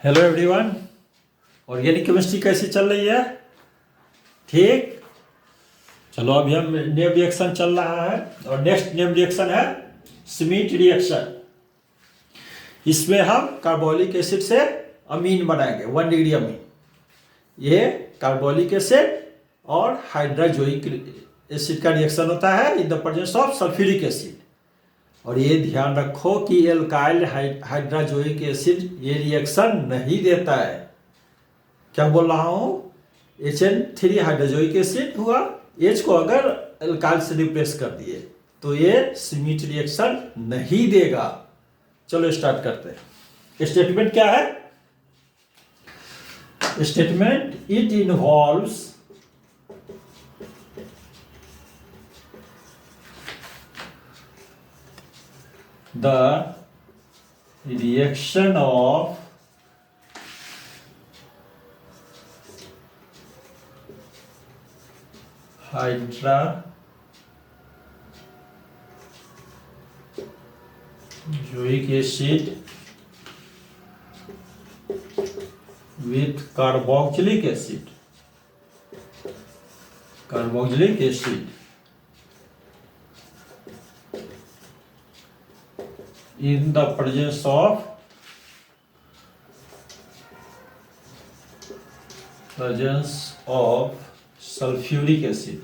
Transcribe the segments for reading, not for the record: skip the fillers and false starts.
Hello everyone. Organic chemistry कैसी चल रही है? ठीक। चलो अभी हम नेम रिएक्शन चल रहा है और नेक्स्ट नेम रिएक्शन है स्मिथ रिएक्शन। इसमें हम कार्बोलिक एसिड से अमीन बनाएंगे 1 डिग्री अमीन। ये कार्बोलिक एसिड और हाइड्रोजोइक एसिड का रिएक्शन होता है in the presence of sulphuric acid. और ये ध्यान रखो कि एल्काइल हाइड्रोजोइक एसिड ये रिएक्शन नहीं देता है। क्या बोल रहा हूँ? HN3 हाइड्रोजोइक एसिड हुआ, H को अगर एल्काइल से रिप्लेस कर दिए तो ये स्मिथ रिएक्शन नहीं देगा। चलो स्टार्ट करते हैं। स्टेटमेंट क्या है? Statement it involves the reaction of hydrozoic acid with carboxylic acid in the presence of sulfuric acid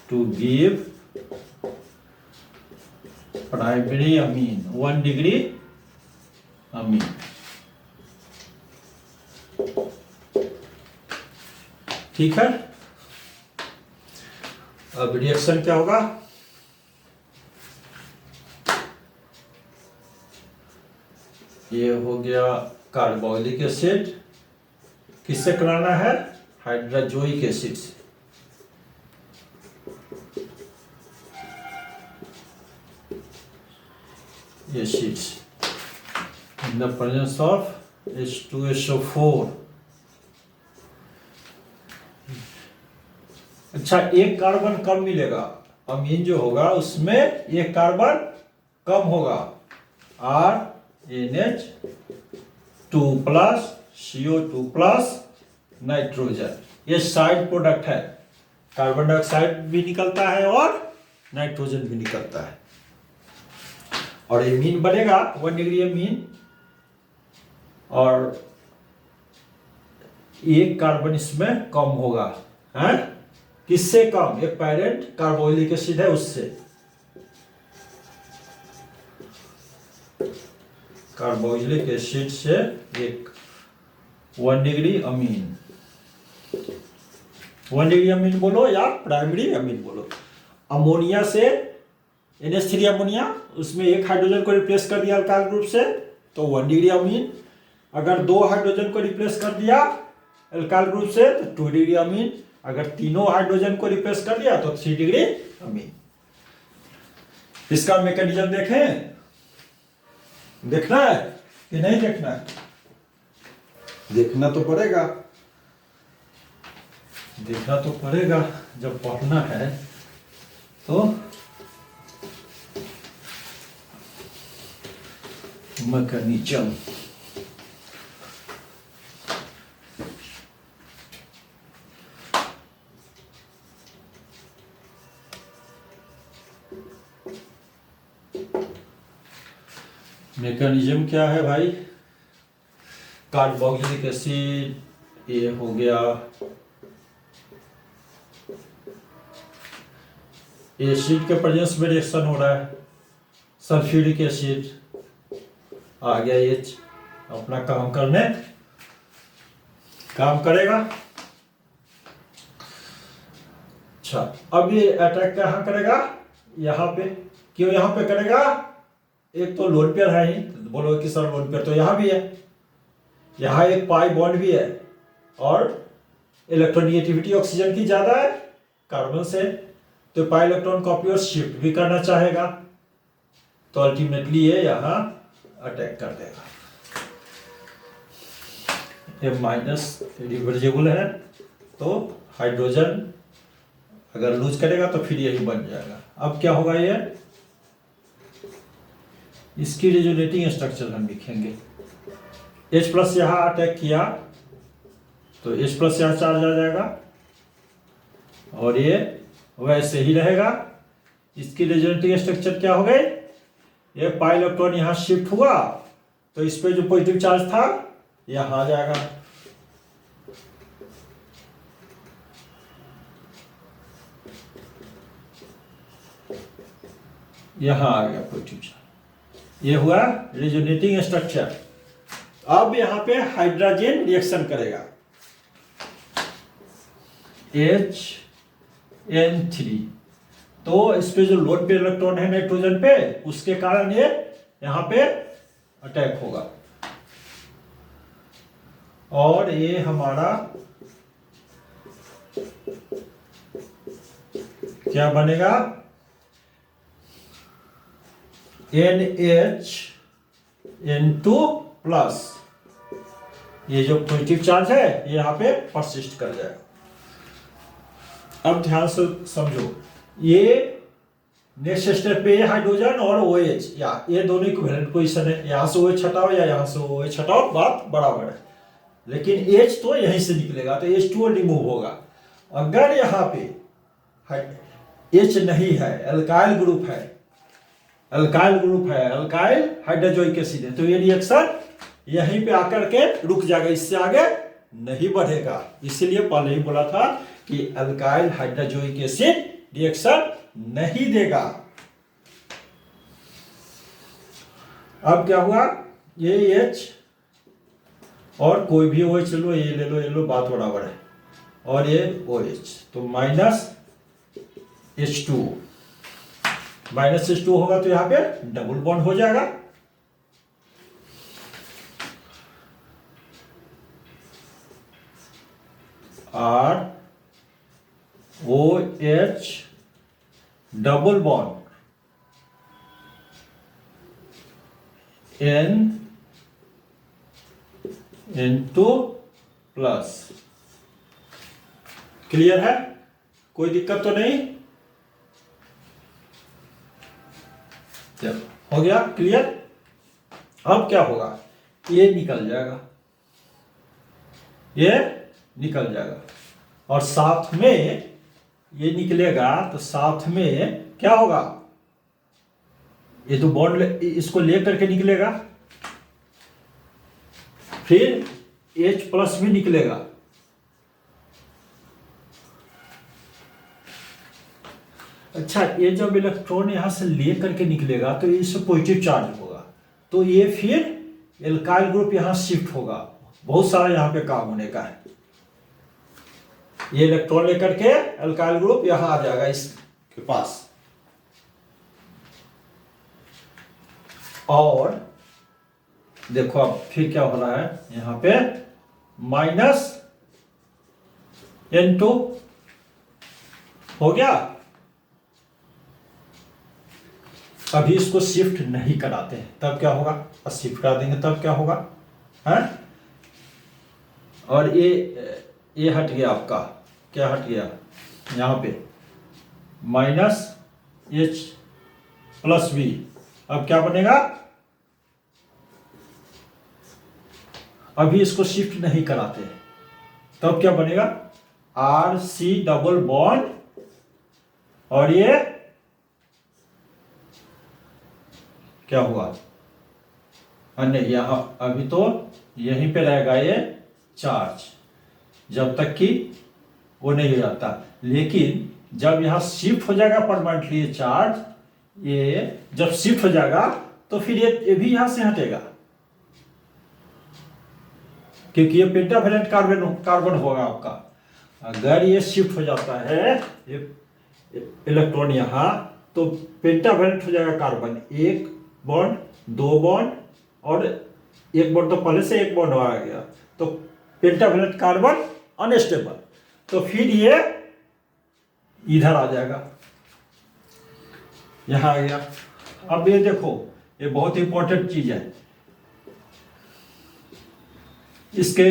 to give primary amine 1 degree amine। ठीक है। अब रिएक्शन क्या होगा? ये हो गया कार्बोलिक एसिड, किससे कराना है? हाइड्रोजोइक एसिड से। Acids in the presence of H2SO4। अच्छा, एक कार्बन कम मिलेगा। अमीन जो होगा उसमें एक कार्बन कम होगा। RNH2 plus CO2 plus nitrogen. ये साइड प्रोडक्ट है। कार्बन डाइऑक्साइड भी निकलता है और नाइट्रोजन भी निकलता है और एमीन बनेगा 1 डिग्री एमीन। और एक कार्बन इसमें कम होगा। है किससे कम? एक पैरेंट कार्बोलिक एसिड है उससे। कार्बोलिक एसिड से एक 1 डिग्री अमीन। 1 डिग्री अमीन बोलो या प्राइमरी अमीन बोलो। अमोनिया से NH3 अमोनिया, उसमें एक हाइड्रोजन को रिप्लेस कर दिया अल्काइल ग्रुप से तो 1 डिग्री अमीन। अगर 2 हाइड्रोजन को रिप्लेस कर दिया अल्काइल ग्रुप से तो 2 डिग्री अमीन। अगर तीनों हाइड्रोजन को रिप्लेस कर दिया तो 3 डिग्री अमीन। इसका मैकेनिज्म देखें। देखना है कि नहीं देखना है? देखना तो पड़ेगा। देखना तो पड़ेगा जब पढ़ना है तो। मैकेनिज्म मैकेनिज्म क्या है भाई? कार्बोक्सिलिक एसिड ये हो गया, एसिड के प्रेजेंस में रिएक्शन हो रहा है। सल्फ्यूरिक एसिड आ गया, H अपना काम करेगा। अच्छा, अब ये अटैक कहाँ करेगा? यहाँ पे। क्यों यहाँ पे करेगा? एक तो लोन पेयर है ही, तो बोलो कि सर लोन पेयर तो यहाँ भी है। यहाँ एक पाई बॉन्ड भी है और इलेक्ट्रोनेगेटिविटी ऑक्सीजन की ज्यादा है कार्बन से, तो पाई इलेक्ट्रॉन कॉपी और शिफ्ट भी करना चाहेगा तो अल्टीमेटली ये यहाँ अटैक कर देगा। ये माइनस रिवर्जेबल है तो हाइड्रोजन अगर लूज करेगा तो फिर यही बन जाएगा। अब क्या होगा ये, इसकी रेजोनेटिंग स्ट्रक्चर हम लिखेंगे। H प्लस यहाँ अटैक किया तो H प्लस यहाँ चार्ज आ जाएगा और ये वैसे ही रहेगा। इसकी रेजोनेटिंग स्ट्रक्चर क्या हो गई, ये पाई इलेक्ट्रॉन यहाँ शिफ्ट हुआ तो इस पे जो पॉजिटिव चार्ज था यहाँ आ जाएगा। यहाँ आ गया पॉजिटिव चार्ज, ये हुआ रेजोनेटिंग स्ट्रक्चर। अब यहाँ पे हाइड्रोजन रिएक्शन करेगा, HN3, तो इस पे जो लोड पे इलेक्ट्रॉन है नाइट्रोजन पे, उसके कारण ये यहाँ पे अटैक होगा और ये हमारा क्या बनेगा, NHN2 प्लस। ये जो पॉजिटिव चार्ज है ये यहाँ पे परसिस्ट कर जाएगा। अब ध्यान से समझो, ये नेक्स्ट स्टेप पे हाइड्रोजन और OH, या ये दोनों इक्विवेलेंट पोजीशन है, यहां से OH हटाओ या यहां से OH हटाओ, बात बराबर है। लेकिन H तो यहीं से निकलेगा तो H2O रिमूव होगा। अगर यहाँ पे H नहीं है, अल्काइल ग्रुप है, अल्काइल हाइड्रोजोइक एसिड है, तो ये रिएक्शन यहीं पे आकर के रुक जाएगा, इससे आगे नहीं बढ़ेगा। इसीलिए पहले ही बोला था कि अल्काइल हाइड्रोजोइक एसिड रिएक्शन नहीं देगा। अब क्या हुआ, ये H और कोई भी OH लो, ये ले लो, बात बराबर है, और ये OH, तो माइनस H2O, माइनस H2O होगा तो यहां पे डबल बॉन्ड हो जाएगा। ROH double bond N2 plus. Clear है, कोई दिक्कत तो नहीं, हो गया क्लियर। अब क्या होगा, ये निकल जाएगा, ये निकल जाएगा और साथ में ये निकलेगा तो साथ में क्या होगा, ये तो बॉन्ड इसको लेकर के निकलेगा, फिर H प्लस भी निकलेगा। अच्छा, ये जब इलेक्ट्रॉन यहां से ले करके निकलेगा तो इससे पॉजिटिव चार्ज होगा, तो ये फिर एल्काइल ग्रुप यहां शिफ्ट होगा। बहुत सारा यहां पे काम होने का है। ये इलेक्ट्रॉन लेकर के एल्काइल ग्रुप यहां आ जाएगा इसके पास, और देखो अब फिर क्या हो रहा है, यहां पे माइनस N2 हो गया। अभी इसको शिफ्ट नहीं कराते हैं, तब क्या होगा, और शिफ्ट करा देंगे तब क्या होगा, है? और ये हट गया आपका, क्या हट गया, यहां पे माइनस H प्लस B। अब क्या बनेगा, अभी इसको शिफ्ट नहीं कराते हैं, तब क्या बनेगा, RC डबल बॉन्ड, और ये क्या हुआ, नहीं यहां अभी तो यहीं पे रहेगा ये चार्ज, जब तक कि वो नहीं हो जाता। लेकिन जब यहां शिफ्ट हो जाएगा परमानेंटली ये चार्ज, ये जब शिफ्ट हो जाएगा तो फिर ये भी यहां से हटेगा, क्योंकि ये पेंटावैलेंट कार्बन होगा आपका। अगर ये शिफ्ट हो जाता है ये इलेक्ट्रॉन यहां, तो पेंटावैलेंट हो जाएगा कार्बन, एक बॉन्ड, दो बॉन्ड, और एक बॉन्ड तो पहले से एक बॉन्ड आ गया, तो पेंटावैलेंट कार्बन अनस्टेबल, तो फिर ये इधर आ जाएगा, यहां आ गया। अब ये देखो, ये बहुत इंपॉर्टेंट चीज है, इसके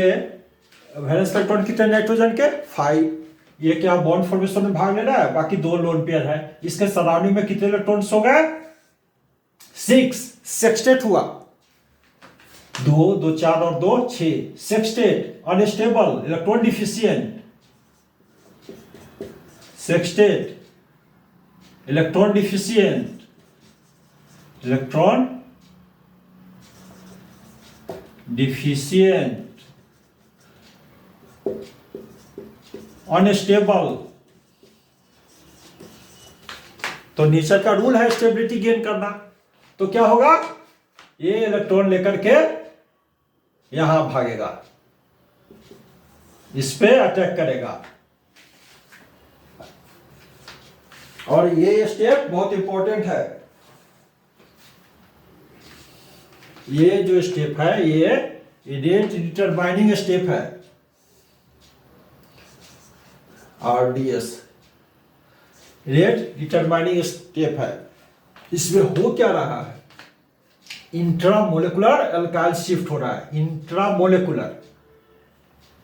वैलेंस इलेक्ट्रॉन कितने नाइट्रोजन के 5, ये क्या बॉन्ड फॉर्मेशन में भाग लेना है, बाकी 2 लोन पेयर है। इसके सराउंडिंग में कितने इलेक्ट्रॉन्स हो गए? 6 सेक्सटेट हुआ। 2 2 4 और 2 6 sextet. Unstable electron deficient, sextet electron deficient, electron deficient, unstable. तो नेचर का रूल है स्टेबिलिटी गेन करना। तो क्या होगा? ये इलेक्ट्रॉन लेकर के यहां भागेगा, इस पे अटैक करेगा। और ये स्टेप बहुत इंपॉर्टेंट है। ये जो स्टेप है ये रेट डिटरमाइनिंग स्टेप है, RDS रेट डिटरमाइनिंग स्टेप है। इसमें हो क्या रहा है? इंट्रामोलेकुलर अल्काइल शिफ्ट हो रहा है। इंट्रामोलेकुलर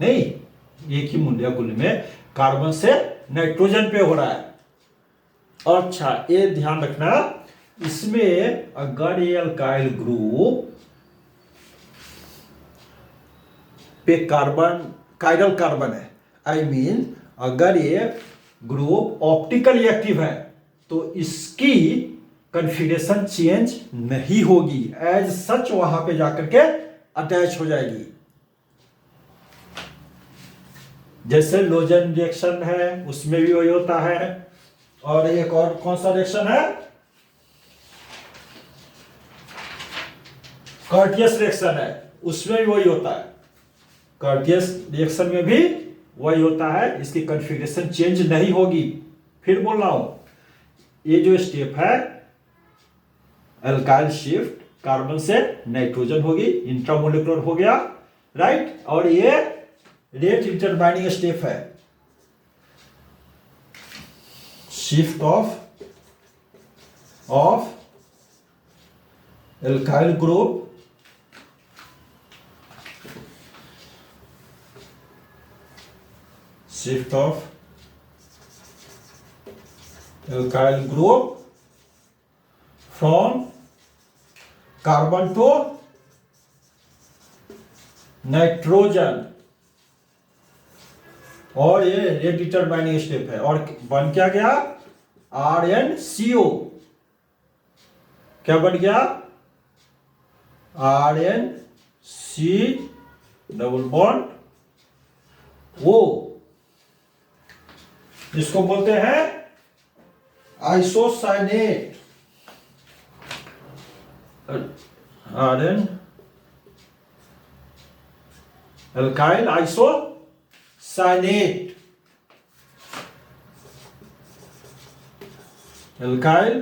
नहीं, एक ही मोलेकुल में कार्बन से नाइट्रोजन पे हो रहा है। अच्छा, ये ध्यान रखना, इसमें अगर ये अल्काइल ग्रुप पे कार्बन कायरल कार्बन है, आई मीन अगर ये ग्रुप ऑप्टिकली एक्टिव है तो इसकी कॉन्फ़िगरेशन चेंज नहीं होगी, एज सच वहां पे जाकर के अटैच हो जाएगी। जैसे लोजन रिएक्शन है उसमें भी वही होता है। और एक और कौन सा रिएक्शन है? कर्टियस रिएक्शन है, उसमें भी वही होता है। कर्टियस रिएक्शन में भी वही होता है, इसकी कॉन्फ़िगरेशन चेंज नहीं होगी। फिर बोल रहा हूं, ये जो स्टेप है अल्काइल शिफ्ट, कार्बन से नाइट्रोजन होगी, इंट्रामोलेकुलर हो गया, राइट। और ये रेट डिटरमाइनिंग स्टेप है, shift of alkyl group shift of alkyl group from carbon to nitrogen. और ये रेट डिटरमाइनिंग स्टेप है। और बन क्या गया? RnCO। क्या बन गया? RnC डबल बॉन्ड O, जिसको बोलते हैं isocyanate. Rn alkyl isocyanate, alkyl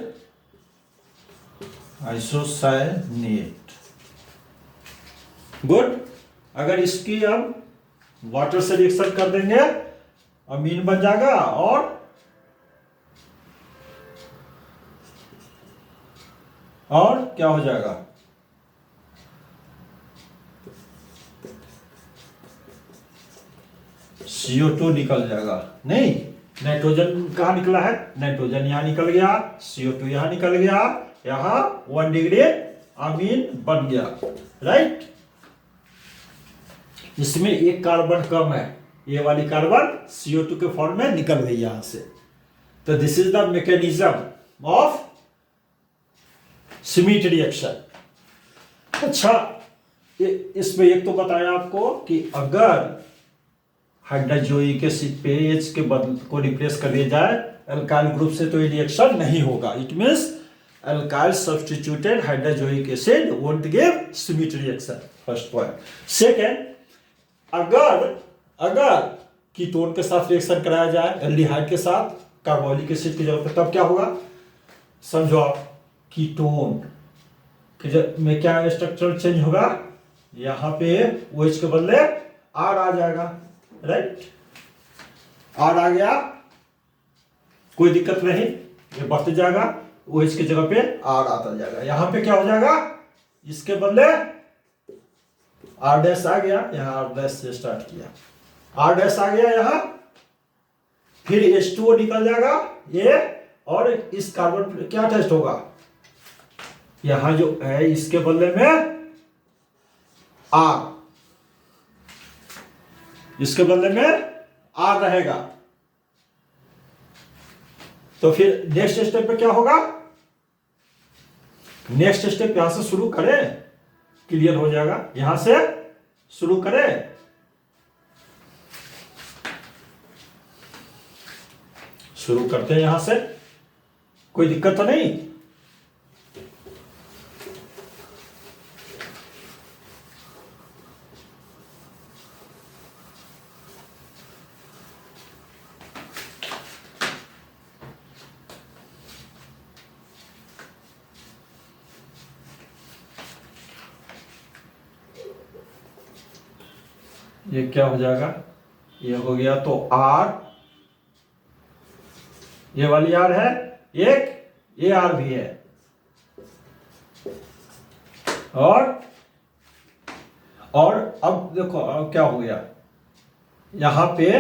isocyanate. Good. अगर इसकी हम वाटर से रिएक्शन कर देंगे, अमीन बन जाएगा। और क्या हो जाएगा? CO2 निकल जाएगा। नहीं, नाइट्रोजन कहां निकला है? नाइट्रोजन यहां निकल गया, CO2 यहां निकल गया, यहां 1 डिग्री अमीन बन गया, राइट। इसमें एक कार्बन कम है, ये वाली कार्बन CO2 के फॉर्म में निकल गई यहां से। तो this is the mechanism of Schmidt reaction. अच्छा, इसमें एक तो बताया आपको कि अगर हाइड्रोजोइक एसिड पे H के बदल को रिप्लेस कर दिया जाए अल्काइल ग्रुप से तो ये रिएक्शन नहीं होगा। It means alkyl substituted hydrazoic acid won't give Schmidt reaction, first point. Second, अगर कीटोन के साथ रिएक्शन कराया जाए एल्डिहाइड के साथ कार्बोलिक एसिड की जगह पर, तब क्या होगा? समझो आप, कीटोन में क्या स्ट्रक्चरल चेंज होगा? यहां पे OH के बदले R आ जाएगा, राइट। R आ गया, कोई दिक्कत नहीं, ये बढ़ते जाएगा, OH की जगह पे R आता जाएगा। यहां पे क्या हो जाएगा? इसके बदले R डैश आ गया, यहां R डैश से स्टार्ट किया, R डैश आ गया यहां, फिर H2O निकल जाएगा ये, और इस कार्बन क्या टेस्ट होगा, यहां जो है इसके बदले में R, इसके बदले में R रहेगा। तो फिर नेक्स्ट स्टेप पे क्या होगा, नेक्स्ट स्टेप यहां से शुरू करें, क्लियर हो जाएगा, यहां से शुरू करें। शुरू करते हैं यहां से, कोई दिक्कत तो नहीं। ये क्या हो जाएगा, ये हो गया, तो R, ये वाली R है एक, ये R भी है, और अब देखो अब क्या हो गया, यहां पे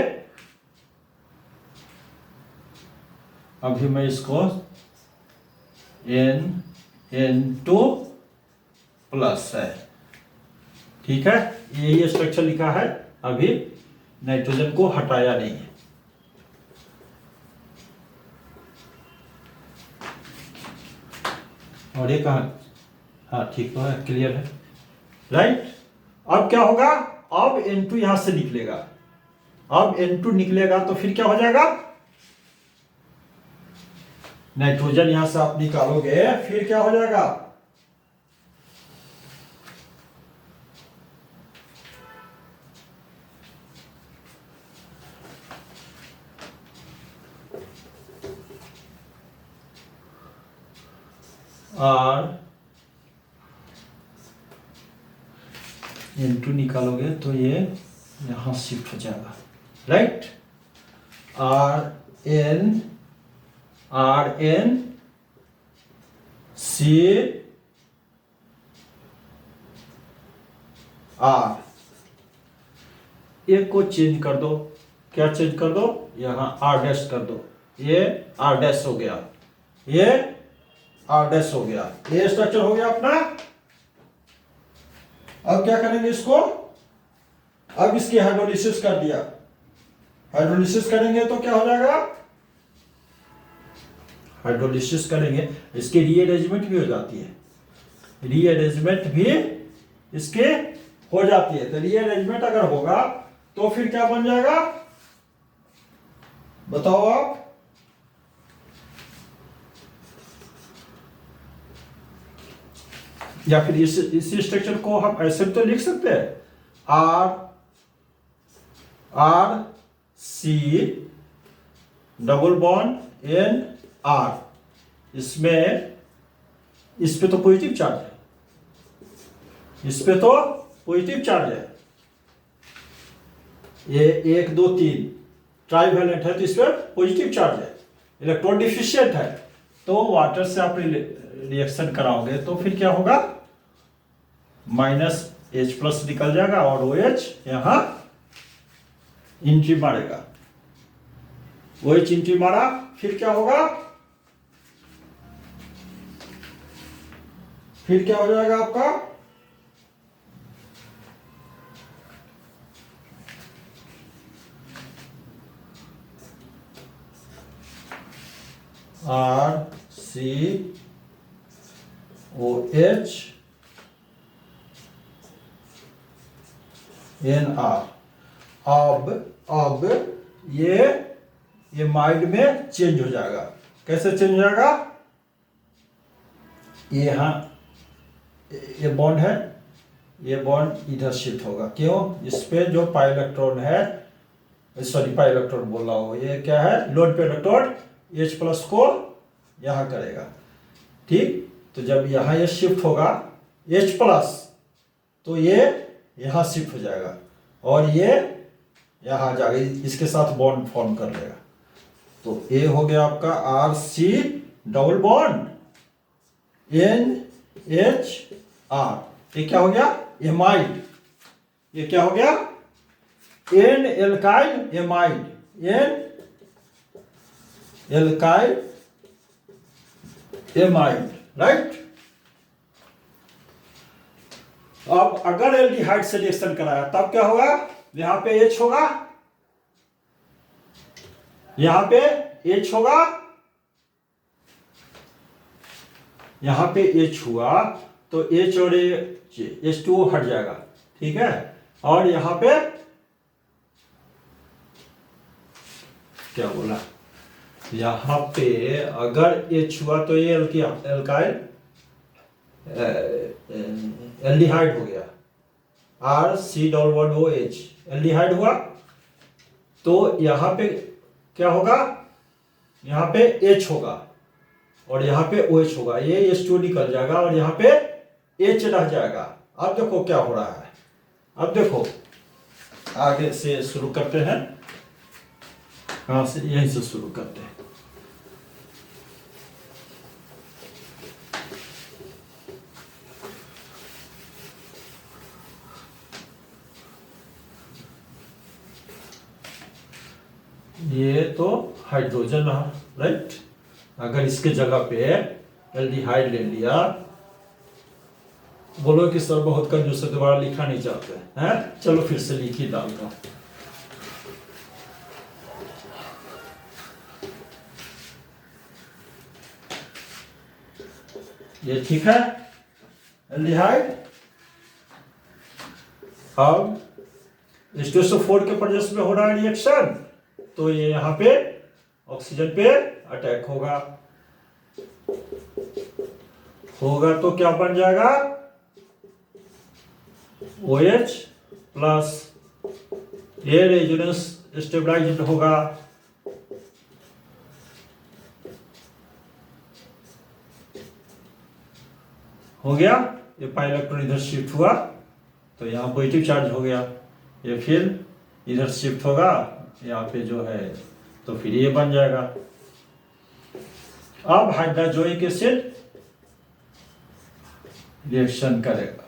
अभी मैं इसको N2 प्लस है, ठीक है, यही स्ट्रक्चर लिखा है, अभी नाइट्रोजन को हटाया नहीं है। और ये कहा, हाँ ठीक तो है, क्लियर है, राइट। अब क्या होगा, अब N2 यहां से निकलेगा, अब N2 निकलेगा तो फिर क्या हो जाएगा, नाइट्रोजन यहां से आप निकालोगे, फिर क्या हो जाएगा, R, N2 निकालोगे तो ये यहां शिफ्ट हो जाएगा, right. R N C R, एक को चेंज कर दो, क्या चेंज कर दो, यहां R डैश कर दो, ये R डैश हो गया, ये R डैश हो गया, ये स्ट्रक्चर हो गया अपना। अब क्या करेंगे इसको, अब इसकी हाइड्रोलिसिस कर दिया, हाइड्रोलिसिस करेंगे तो क्या हो जाएगा, हाइड्रोलिसिस करेंगे, इसकी रीअरेंजमेंट भी हो जाती है, रीअरेंजमेंट भी इसके हो जाती है। तो रीअरेंजमेंट अगर होगा तो फिर क्या बन जाएगा, बताओ आप, या फिर इसी स्ट्रक्चर को हम ऐसे तो लिख सकते हैं, R C double bond N R, इसमें इस पे तो पॉजिटिव चार्ज है, इस पे तो पॉजिटिव चार्ज है, ये 1 2 3 ट्राइवेलेंट है, तो इस पे पॉजिटिव चार्ज है, इलेक्ट्रॉन डिफिशिएंट है, तो वाटर से आप रिएक्शन कराओगे तो फिर क्या होगा, -H+ निकल जाएगा, और OH यहां एंट्री मारेगा, OH एंट्री मारा, फिर क्या होगा, फिर क्या हो जाएगा आपका, RCOH NR। अब ये माइंड में चेंज हो जाएगा, कैसे चेंज हो जाएगा, ये यहां ये बॉन्ड है, ये बॉन्ड इधर शिफ्ट होगा, क्यों, इस पे जो पाई इलेक्ट्रॉन है, सॉरी पाई इलेक्ट्रॉन बोल रहा हूं, ये क्या है, लोड पे इलेक्ट्रॉन H+ को यहां करेगा, ठीक। तो जब यहां ये शिफ्ट होगा H+, तो ये यहां शिफ्ट हो जाएगा, और ये यहां जाएगा, इसके साथ बॉन्ड फॉर्म कर लेगा, तो ये हो गया आपका RC डबल बॉन्ड NHR, ये क्या हो गया, एमाइड, ये क्या हो गया, N alkyl amide, N alkyl amide, right. अब अगर एल्डिहाइड से रिएक्शन कराया तब क्या होगा, यहां पे H होगा, यहां पे H होगा, यहां पे H हुआ तो H और H2O हट जाएगा, ठीक है। और यहां पे क्या बोला, यहां पे अगर H हुआ तो ये एल्काइल एल्डिहाइड हो गया, RC11OH एल्डिहाइड हुआ। तो यहां पे क्या होगा, यहां पे H होगा और यहां पे OH होगा, ये H2 निकल जाएगा और यहां पे H रह जाएगा। अब देखो क्या हो रहा है, अब देखो आगे से शुरू करते हैं, कहां से, यहीं से शुरू करते हैं। ये तो हाइड्रोजन रहा, राइट। अगर इसके जगह पे एल्डिहाइड ले लिया, बोलो कि सर बहुत कंजूस है, दोबारा लिखा नहीं चाहते हैं, चलो फिर से लिखी डाल दो। ये ठीक है एल्डिहाइड। अब H2SO4 के प्रेजेंस में हो रहा है रिएक्शन, तो ये यहां पे ऑक्सीजन पे अटैक होगा, तो क्या बन जाएगा, OH प्लस, ये रेजोनेंस स्टेबलाइज्ड होगा, हो गया। ये पाई इलेक्ट्रॉन इधर शिफ्ट हुआ तो यहाँ पॉजिटिव चार्ज हो गया, ये फिर इधर शिफ्ट होगा यहाँ पे जो है, तो फिर ये बन जाएगा। अब हाइड्रोजोइक एसिड रिएक्शन करेगा,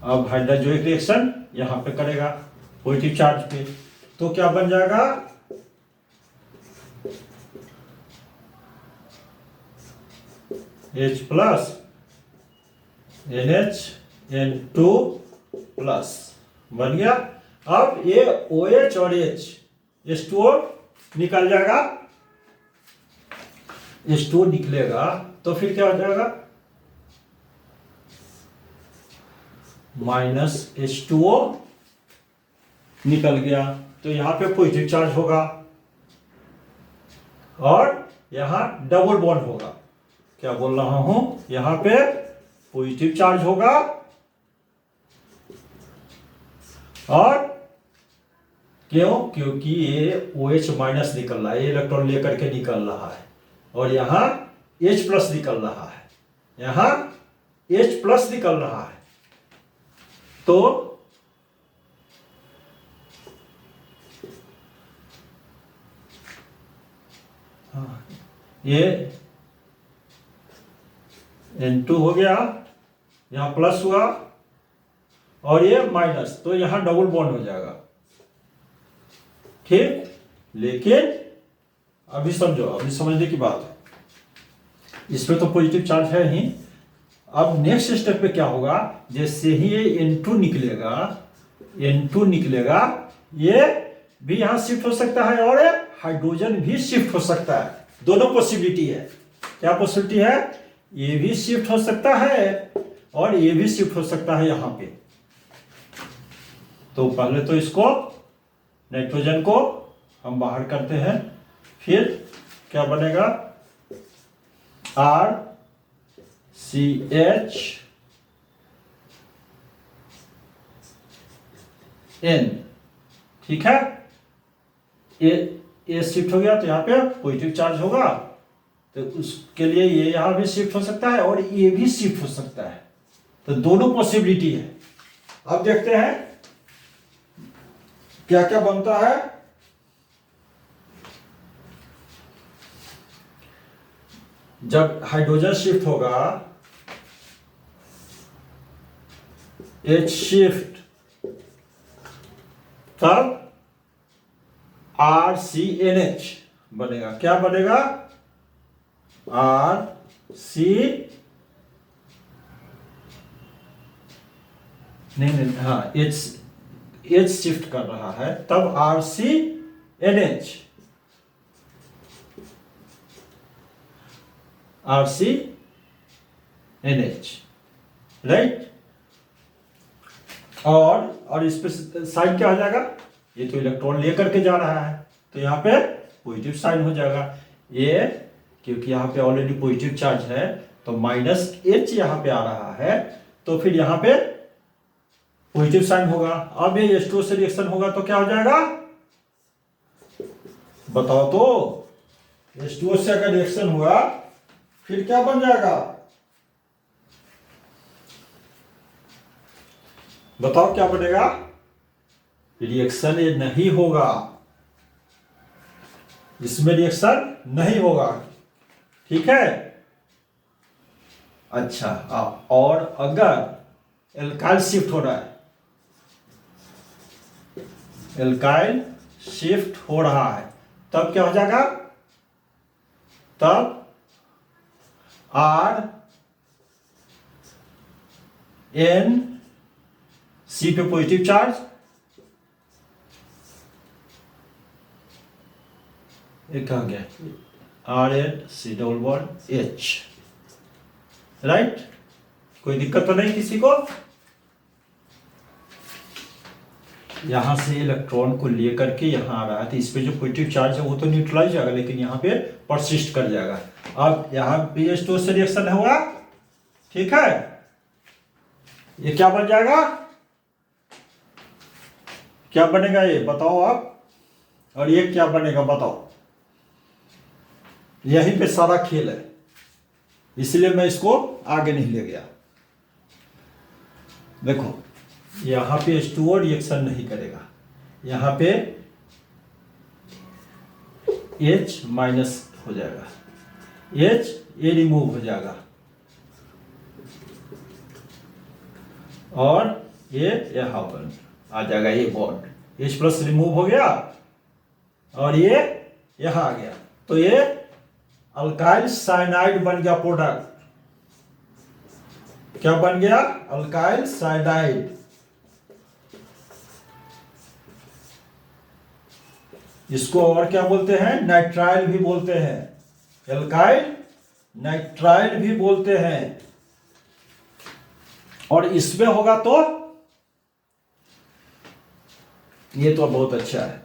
अब हाइड्रोजोइक रिएक्शन यहां पे करेगा पॉजिटिव चार्ज पे, तो क्या बन जाएगा, H plus NH N2 plus बन गया। अब ये OH और H H2O निकल जाएगा, H2O निकलेगा तो फिर क्या हो जाएगा, माइनस H2O निकल गया, तो यहां पे पॉजिटिव चार्ज होगा और यहां डबल बॉन्ड होगा। क्या बोल रहा हूं, यहां पे पॉजिटिव चार्ज होगा और क्यों, क्योंकि ये OH माइनस निकल रहा है, ये इलेक्ट्रॉन लेकर के निकल रहा है, और यहां H प्लस निकल रहा है, यहां H प्लस निकल रहा है, तो ये N2 हो गया, यहां प्लस हुआ और ये माइनस, तो यहां डबल बॉन्ड हो जाएगा, ठीक। लेकिन अभी समझो, अभी समझने की बात है, इसमें तो पॉजिटिव चार्ज है ही। अब नेक्स्ट स्टेप पे क्या होगा, जैसे ही ये N2 निकलेगा, N2 निकलेगा, ये भी यहां शिफ्ट हो सकता है और हाइड्रोजन भी शिफ्ट हो सकता है, दोनों पॉसिबिलिटी है। क्या पॉसिबिलिटी है, ये भी शिफ्ट हो सकता है और ये भी शिफ्ट हो सकता है यहां पे। तो पहले तो इसको, नाइट्रोजन को हम बाहर करते हैं, फिर क्या बनेगा, RCHN, ठीक है। ये शिफ्ट हो गया तो यहाँ पे पॉजिटिव चार्ज होगा, तो उसके लिए ये यहां भी शिफ्ट हो सकता है और ये भी शिफ्ट हो सकता है, तो दोनों पॉसिबिलिटी है। अब देखते हैं क्या क्या बनता है। जब हाइड्रोजन शिफ्ट होगा, H शिफ्ट, तब RCNH बनेगा। क्या बनेगा? RC नहीं, हाँ, H शिफ्ट कर रहा है तब RCNH राइट। और इस पे साइन क्या हो जाएगा? ये तो इलेक्ट्रॉन लेकर के जा रहा है तो यहाँ पे पॉजिटिव साइन हो जाएगा। ये क्योंकि यहाँ पे ऑलरेडी पॉजिटिव चार्ज है तो -H यहाँ पे आ रहा है तो फिर यहाँ पे पॉजिटिव साइन होगा। अब ये H2O से रिएक्शन होगा तो क्या हो जाएगा? बताओ तो। H2O से अगर रिएक्शन हुआ फिर क्या बन जाएगा? बताओ क्या बनेगा? रिएक्शन ये नहीं होगा, इसमें रिएक्शन नहीं होगा। ठीक है। अच्छा, और अगर एल्काइल शिफ्ट हो रहा है, एल्काइल शिफ्ट हो रहा है तब क्या हो जाएगा? तब RNC पे पॉजिटिव चार्ज, एक कहा गया RNC double bond H, right. कोई दिक्कत तो नहीं किसी को? यहां से इलेक्ट्रॉन को लेकर के यहां आ रहा है तो इस पे जो पॉजिटिव चार्ज है वो तो न्यूट्रलाइज जाएगा लेकिन यहाँ पे परसिस्ट कर जाएगा। अब यहाँ पे H2O से रिएक्शन हुआ, ठीक है, ये क्या बन जाएगा? क्या बनेगा ये बताओ आप? और ये क्या बनेगा बताओ? यहीं पे सारा खेल है, इसलिए मैं इसको आगे नहीं ले गया। देखो यहां पे H2O रिएक्शन नहीं करेगा, यहां पे H माइनस हो जाएगा, H ये रिमूव हो जाएगा और ये यहां पर आ जाएगा, ये बॉन्ड H प्लस रिमूव हो गया और ये यहां आ गया तो ये अल्काइल साइनाइड बन गया प्रोडक्ट। क्या बन गया? Alkyl cyanide. इसको और क्या बोलते हैं? नाइट्राइल भी बोलते हैं, एल्काइल नाइट्राइल भी बोलते हैं। और इसमें होगा तो ये तो बहुत अच्छा है,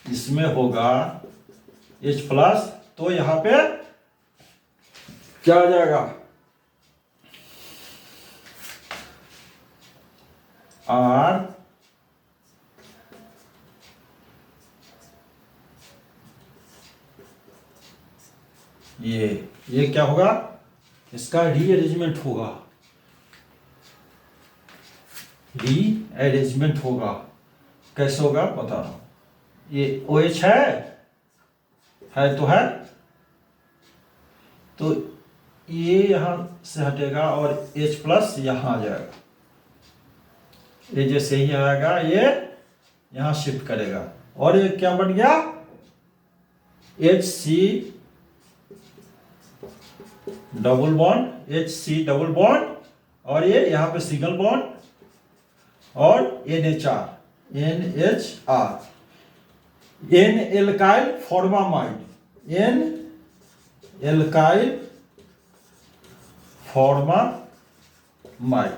इसमें होगा H प्लस तो यहां पे क्या आ जाएगा? R ये क्या होगा? इसका रीअरेंजमेंट होगा, रीअरेंजमेंट होगा। कैसे होगा बता रहा हूं। ये OH है तो है, तो ये यहां से हटेगा और H प्लस यहां आ जाएगा। ये जैसे ही आएगा ये यहां शिफ्ट करेगा और ये क्या बन गया? HC double bond, HC double bond और ये यहां पे सिंगल बॉन्ड और NHR, N alkyl formamide, N alkyl formamide.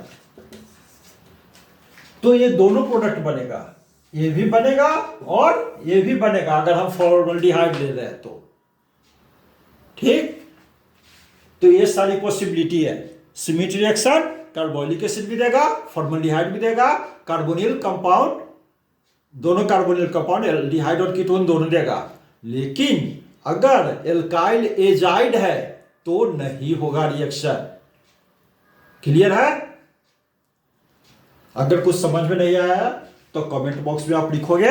तो ये दोनों प्रोडक्ट बनेगा, ये भी बनेगा और ये भी बनेगा अगर हम फॉर्मल्डिहाइड ले रहे हैं तो। ठीक, तो ये सारी पॉसिबिलिटी है। सीमिट रिएक्शन कार्बोनिक एसिड भी देगा, फॉर्मल्डिहाइड भी देगा, कार्बोनिल कंपाउंड, दोनों कार्बोनिल कंपाउंड एल्डिहाइड और कीटोन दोनों देगा। लेकिन अगर एल्काइल एजाइड है तो नहीं होगा रिएक्शन। क्लियर है? अगर कुछ समझ में नहीं आया तो कमेंट बॉक्स में आप लिखोगे,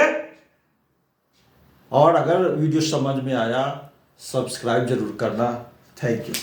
और अगर वीडियो समझ में आया सब्सक्राइब जरूर करना। Thank you.